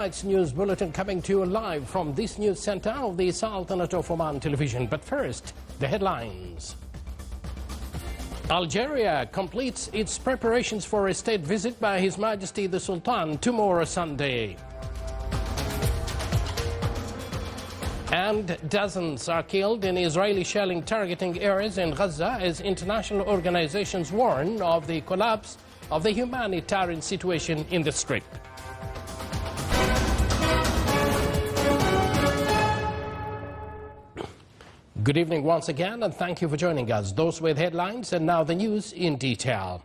Tonight's news bulletin coming to you live from this news center of the Sultanate of Oman television. But first, the headlines. Algeria completes its preparations for a state visit by His Majesty the Sultan tomorrow Sunday. And dozens are killed in Israeli shelling targeting areas in Gaza as international organizations warn of the collapse of the humanitarian situation in the Strip. Good evening once again, and thank you for joining us. Those with headlines, and now the news in detail.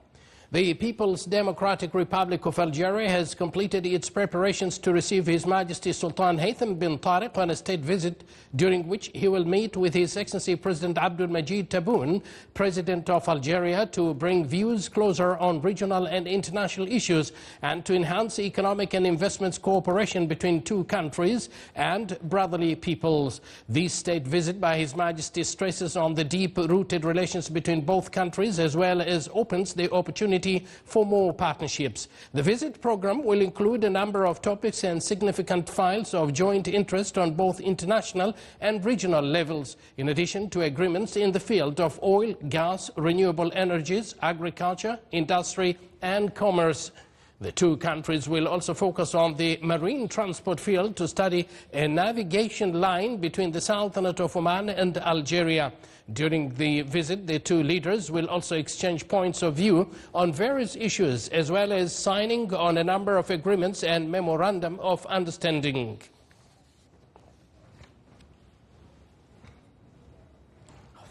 The People's Democratic Republic of Algeria has completed its preparations to receive His Majesty Sultan Haytham bin Tariq on a state visit, during which he will meet with His Excellency President Abdul Majid Tebboune, President of Algeria, to bring views closer on regional and international issues and to enhance economic and investments cooperation between two countries and brotherly peoples. This state visit by His Majesty stresses on the deep-rooted relations between both countries, as well as opens the opportunity for more partnerships. The visit program will include a number of topics and significant files of joint interest on both international and regional levels, in addition to agreements in the field of oil, gas, renewable energies, agriculture, industry and commerce. The two countries will also focus on the marine transport field to study a navigation line between the Sultanate of Oman and Algeria. During the visit, the two leaders will also exchange points of view on various issues, as well as signing on a number of agreements and memorandum of understanding.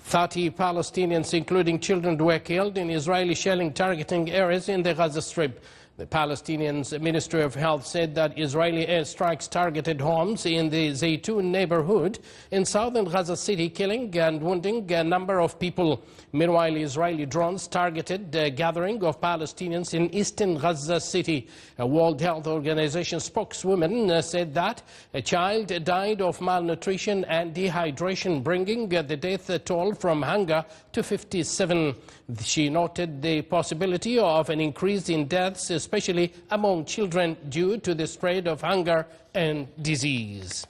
Thirty Palestinians, including children, were killed in Israeli shelling targeting areas in the Gaza Strip. The Palestinian Ministry of Health said that Israeli airstrikes targeted homes in the Zaytun neighborhood in southern Gaza City, killing and wounding a number of people. Meanwhile, Israeli drones targeted a gathering of Palestinians in eastern Gaza City. A World Health Organization spokeswoman said that a child died of malnutrition and dehydration, bringing the death toll from hunger to 57. She noted the possibility of an increase in deaths, especially among children, due to the spread of hunger and disease.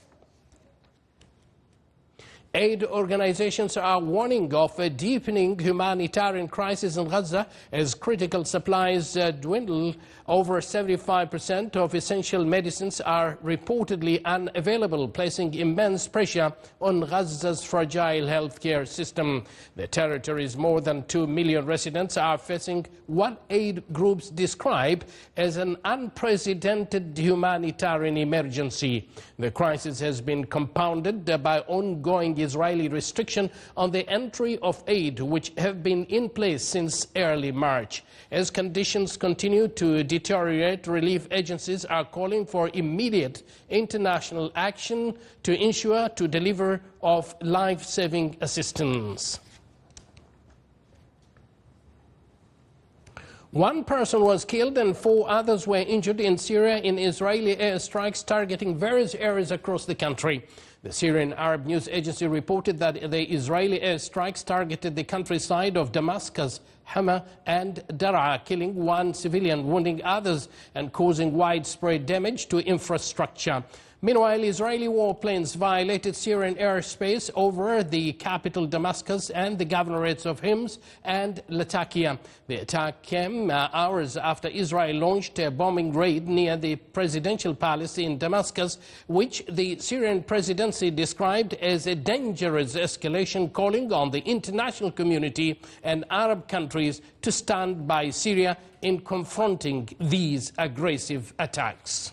Aid organizations are warning of a deepening humanitarian crisis in Gaza as critical supplies dwindle. Over 75% of essential medicines are reportedly unavailable, placing immense pressure on Gaza's fragile healthcare system. The territory's more than 2 million residents are facing what aid groups describe as an unprecedented humanitarian emergency. The crisis has been compounded by ongoing Israeli restriction on the entry of aid, which have been in place since early March. As conditions continue to deteriorate, relief agencies are calling for immediate international action to ensure to deliver of life-saving assistance. One person was killed and 4 others were injured in Syria in Israeli airstrikes targeting various areas across the country. The Syrian Arab News Agency reported that the Israeli airstrikes targeted the countryside of Damascus, Hama and Daraa, killing 1 civilian, wounding others and causing widespread damage to infrastructure. Meanwhile, Israeli warplanes violated Syrian airspace over the capital Damascus and the governorates of Hims and Latakia. The attack came hours after Israel launched a bombing raid near the presidential palace in Damascus, which the Syrian presidency described as a dangerous escalation, calling on the international community and Arab countries to stand by Syria in confronting these aggressive attacks.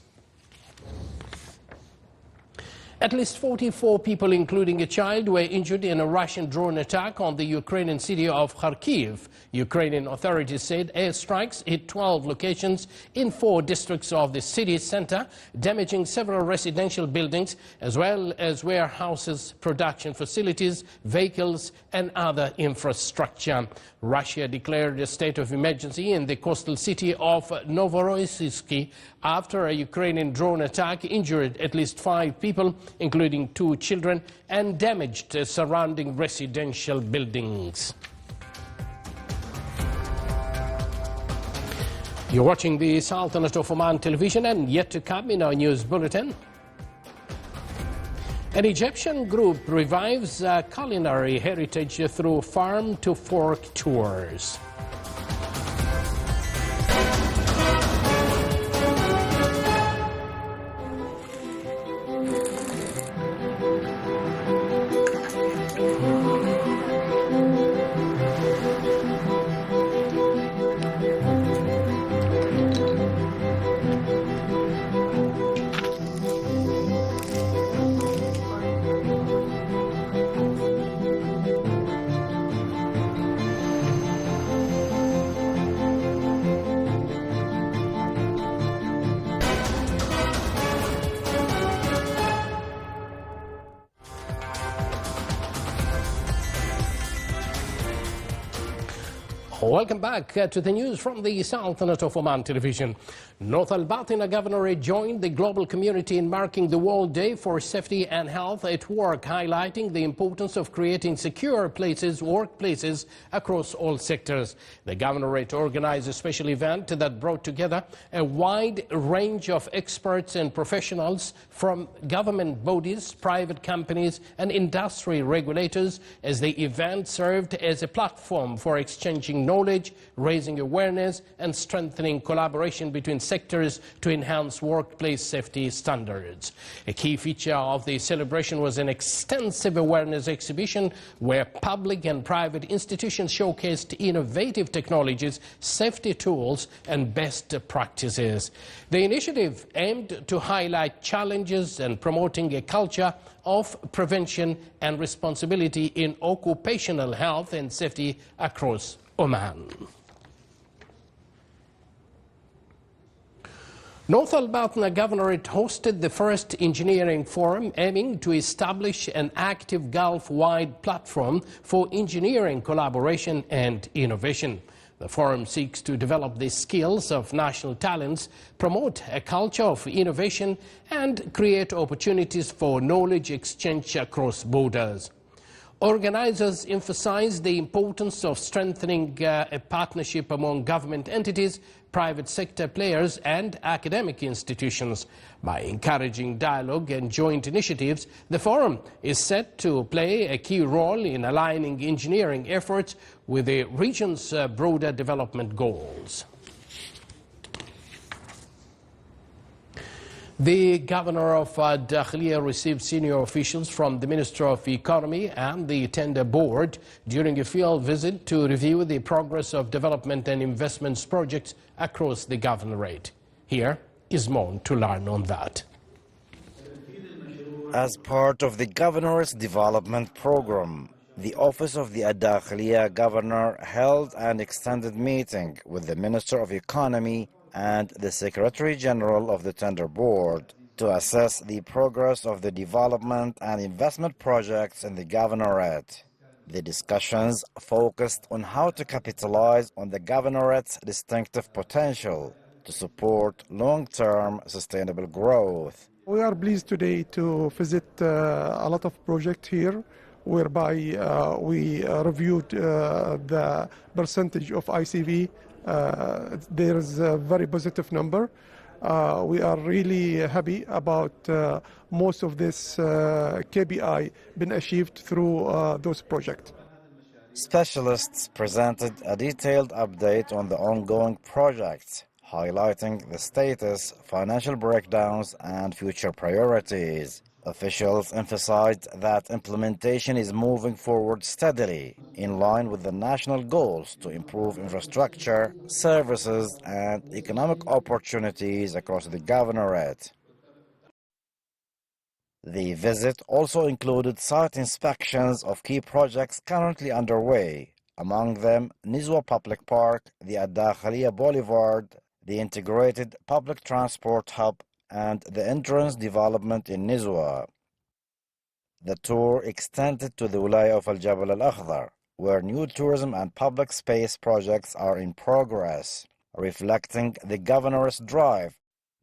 At least 44 people, including a child, were injured in a Russian drone attack on the Ukrainian city of Kharkiv. Ukrainian authorities said airstrikes hit 12 locations in 4 districts of the city center, damaging several residential buildings, as well as warehouses, production facilities, vehicles, and other infrastructure. Russia declared a state of emergency in the coastal city of Novorossiysk after a Ukrainian drone attack injured at least 5 people, including 2 children, and damaged surrounding residential buildings. You're watching the Sultanate of Oman television, and yet to come in our news bulletin. An Egyptian group revives culinary heritage through farm-to-fork tours. Welcome back to the news from the Sultanate of Oman television. North Al-Batin Governorate joined the global community in marking the World Day for Safety and Health at Work, highlighting the importance of creating secure workplaces across all sectors. The Governorate organized a special event that brought together a wide range of experts and professionals from government bodies, private companies and industry regulators, as the event served as a platform for exchanging knowledge, raising awareness and strengthening collaboration between sectors to enhance workplace safety standards. A key feature of the celebration was an extensive awareness exhibition where public and private institutions showcased innovative technologies, safety tools and best practices. The initiative aimed to highlight challenges and promoting a culture of prevention and responsibility in occupational health and safety across Oman. North Al-Batin Governorate hosted the first engineering forum aiming to establish an active Gulf-wide platform for engineering collaboration and innovation. The forum seeks to develop the skills of national talents, promote a culture of innovation, and create opportunities for knowledge exchange across borders. Organizers emphasized the importance of strengthening a partnership among government entities, private sector players and academic institutions. By encouraging dialogue and joint initiatives, the forum is set to play a key role in aligning engineering efforts with the region's broader development goals. The Governor of Dakhliya received senior officials from the Ministry of Economy and the Tender Board during a field visit to review the progress of development and investments projects across the Governorate. Here is more to learn on that. As part of the Governor's development program, the Office of the Dakhliya Governor held an extended meeting with the Minister of Economy and the Secretary General of the Tender Board to assess the progress of the development and investment projects in the Governorate. The discussions focused on how to capitalize on the Governorate's distinctive potential to support long-term sustainable growth. We are pleased today to visit a lot of projects here, whereby we reviewed the percentage of ICV. There is a very positive number. We are really happy about most of this KPI been achieved through those projects. Specialists presented a detailed update on the ongoing projects, highlighting the status, financial breakdowns and future priorities. Officials emphasized that implementation is moving forward steadily, in line with the national goals to improve infrastructure, services and economic opportunities across the Governorate. The visit also included site inspections of key projects currently underway, among them Nizwa Public Park, the Dakhliya Boulevard, the Integrated Public Transport Hub, and the entrance development in Nizwa. The tour extended to the Wilaya of Al-Jabal Al-Akhdar, where new tourism and public space projects are in progress, reflecting the Governor's drive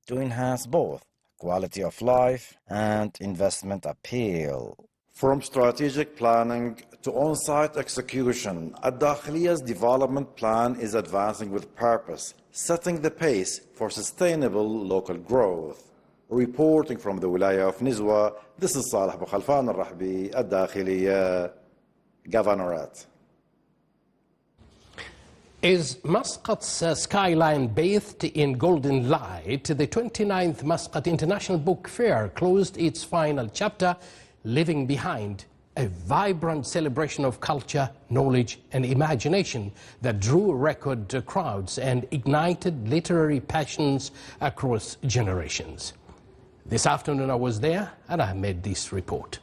to enhance both quality of life and investment appeal. From strategic planning to on-site execution, Ad-Dakhliya's development plan is advancing with purpose, setting the pace for sustainable local growth. Reporting from the Wilaya of Nizwa, this is Salih Abu Khalfan al-Rahbi, Ad-Dakhliya Governorate. Is Muscat's skyline bathed in golden light, the 29th Muscat International Book Fair closed its final chapter, leaving behind a vibrant celebration of culture, knowledge and imagination that drew record crowds and ignited literary passions across generations. This afternoon I was there and I made this report.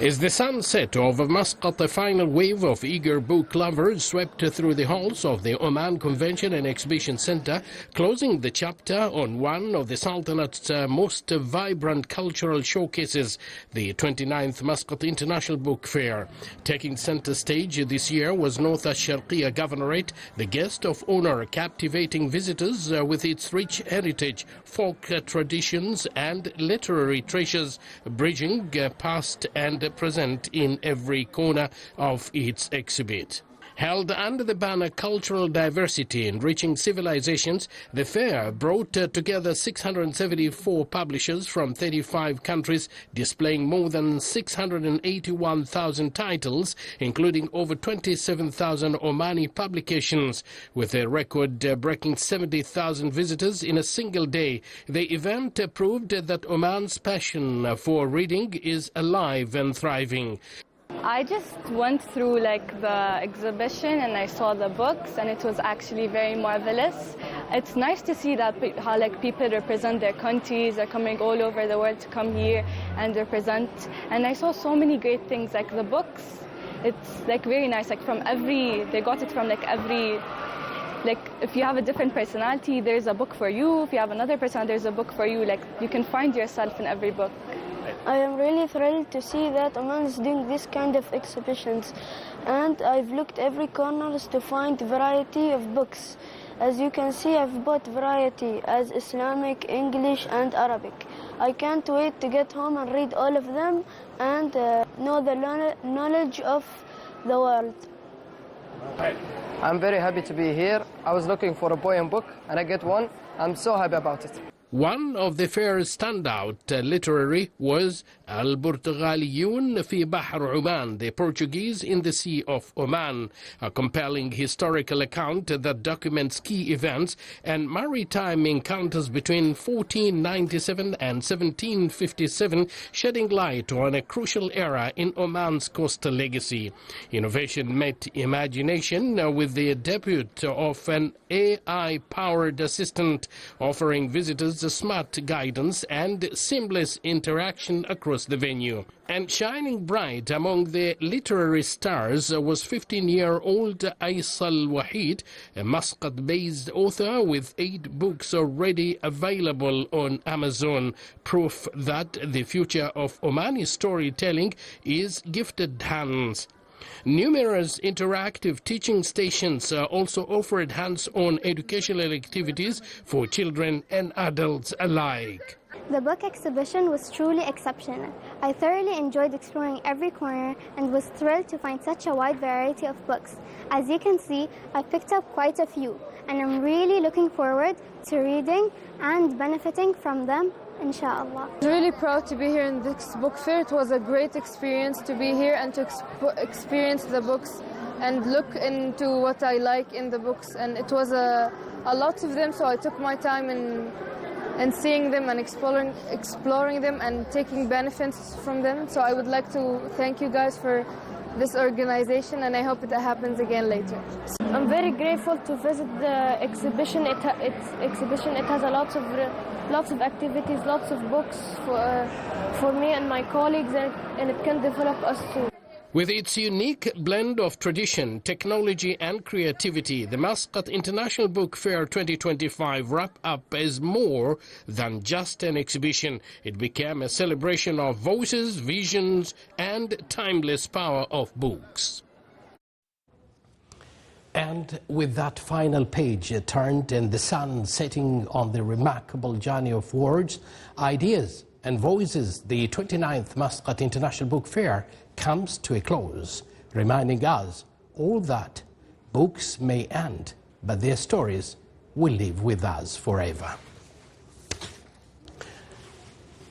As the sunset of Muscat, a final wave of eager book lovers swept through the halls of the Oman Convention and Exhibition Center, closing the chapter on one of the Sultanate's most vibrant cultural showcases, the 29th Muscat International Book Fair. Taking center stage this year was North Ash-Sharqiya Governorate, the guest of honor, captivating visitors with its rich heritage, folk traditions and literary treasures, bridging past and present in every corner of its exhibit. Held under the banner Cultural Diversity Enriching Civilizations, the fair brought together 674 publishers from 35 countries, displaying more than 681,000 titles, including over 27,000 Omani publications. With a record-breaking 70,000 visitors in a single day, the event proved that Oman's passion for reading is alive and thriving. I just went through the exhibition and I saw the books, and it was actually very marvelous. It's nice to see that how people represent their countries. They're coming all over the world to come here and represent. And I saw so many great things, like the books. It's very nice. They got it from every. If you have a different personality, there's a book for you. If you have another personality, there's a book for you. You can find yourself in every book. I am really thrilled to see that Oman is doing this kind of exhibitions, and I've looked every corner to find variety of books. As you can see, I've bought variety as Islamic, English and Arabic. I can't wait to get home and read all of them and know the knowledge of the world. I'm very happy to be here. I was looking for a poem book and I get one. I'm so happy about it. One of the fair's standout literary was Al-Burtughaliyun fi Bahr Oman, the Portuguese in the Sea of Oman, a compelling historical account that documents key events and maritime encounters between 1497 and 1757, shedding light on a crucial era in Oman's coastal legacy. Innovation met imagination with the debut of an AI-powered assistant, offering visitors smart guidance and seamless interaction across the venue. And shining bright among the literary stars was 15-year-old Aysal Wahid, a Muscat-based author with 8 books already available on Amazon, proof that the future of Omani storytelling is gifted hands. Numerous interactive teaching stations also offered hands-on educational activities for children and adults alike. The book exhibition was truly exceptional. I thoroughly enjoyed exploring every corner and was thrilled to find such a wide variety of books. As you can see, I picked up quite a few, and I'm really looking forward to reading and benefiting from them, inshallah. I'm really proud to be here in this book fair. It was a great experience to be here and to experience the books and look into what I like in the books. And it was a lot of them, so I took my time in seeing them and exploring them and taking benefits from them. So I would like to thank you guys for this organization, and I hope it happens again later. I'm very grateful to visit the exhibition. It has a lots of activities, lots of books for me and my colleagues, and it can develop us too. With its unique blend of tradition, technology and creativity, the Muscat International Book Fair 2025 wrap-up is more than just an exhibition. It became a celebration of voices, visions and timeless power of books. And with that final page turned and the sun setting on the remarkable journey of words, ideas and Voices, the 29th Muscat International Book Fair comes to a close, reminding us all that books may end, but their stories will live with us forever.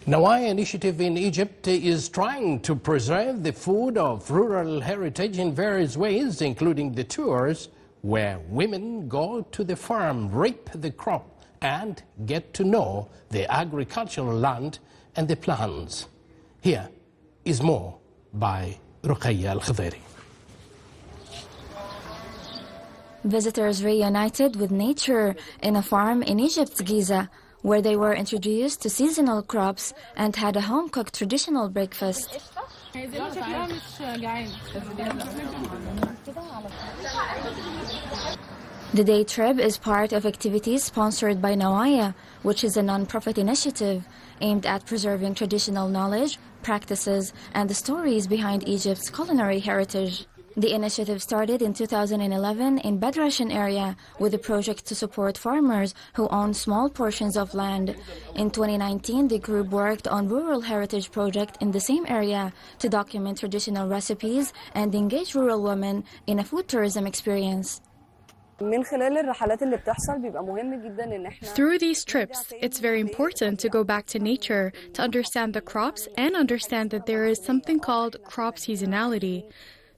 Nawaya Initiative in Egypt is trying to preserve the food of rural heritage in various ways, including the tours where women go to the farm, reap the crop, and get to know the agricultural land and the plants. Here is more by Ruqayya Al-Khadiri. Visitors reunited with nature in a farm in Egypt's Gaza, where they were introduced to seasonal crops and had a home-cooked traditional breakfast. The day trip is part of activities sponsored by Nawaya, which is a non-profit initiative aimed at preserving traditional knowledge, practices, and the stories behind Egypt's culinary heritage. The initiative started in 2011 in Bedrashan area with a project to support farmers who own small portions of land. In 2019, the group worked on rural heritage project in the same area to document traditional recipes and engage rural women in a food tourism experience. Through these trips, it's very important to go back to nature to understand the crops and understand that there is something called crop seasonality.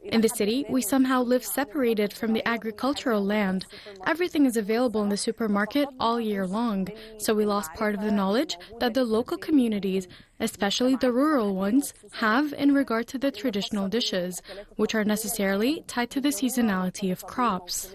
In the city, we somehow live separated from the agricultural land. Everything is available in the supermarket all year long, so we lost part of the knowledge that the local communities, especially the rural ones, have in regard to the traditional dishes, which are necessarily tied to the seasonality of crops.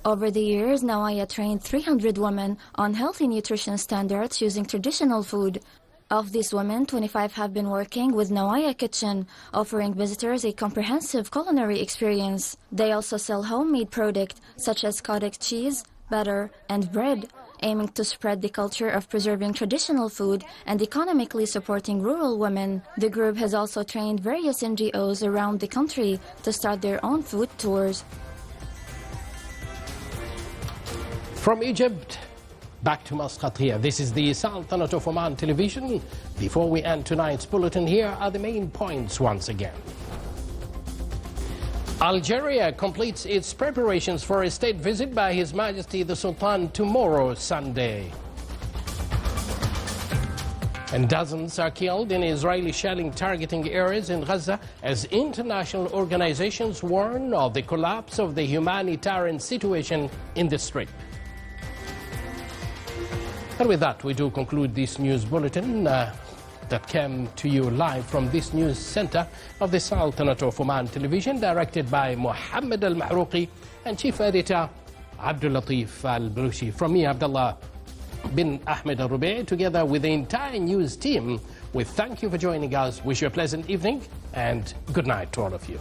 Over the years, Nawaya trained 300 women on healthy nutrition standards using traditional food. Of these women, 25 have been working with Nawaya Kitchen, offering visitors a comprehensive culinary experience. They also sell homemade products such as cottage cheese, butter, and bread, aiming to spread the culture of preserving traditional food and economically supporting rural women. The group has also trained various NGOs around the country to start their own food tours. From Egypt, back to Muscat here. This is the Sultanate of Oman television. Before we end tonight's bulletin, here are the main points once again. Algeria completes its preparations for a state visit by His Majesty the Sultan tomorrow, Sunday. And dozens are killed in Israeli shelling targeting areas in Gaza as international organizations warn of the collapse of the humanitarian situation in the Strip. And with that, we do conclude this news bulletin that came to you live from this news center of the Sultanate of Oman television, directed by Mohammed Al-Mahrouqi and chief editor Abdul Latif Al-Balushi. From me, Abdullah bin Ahmed Al-Rubai, together with the entire news team, we thank you for joining us, wish you a pleasant evening, and good night to all of you.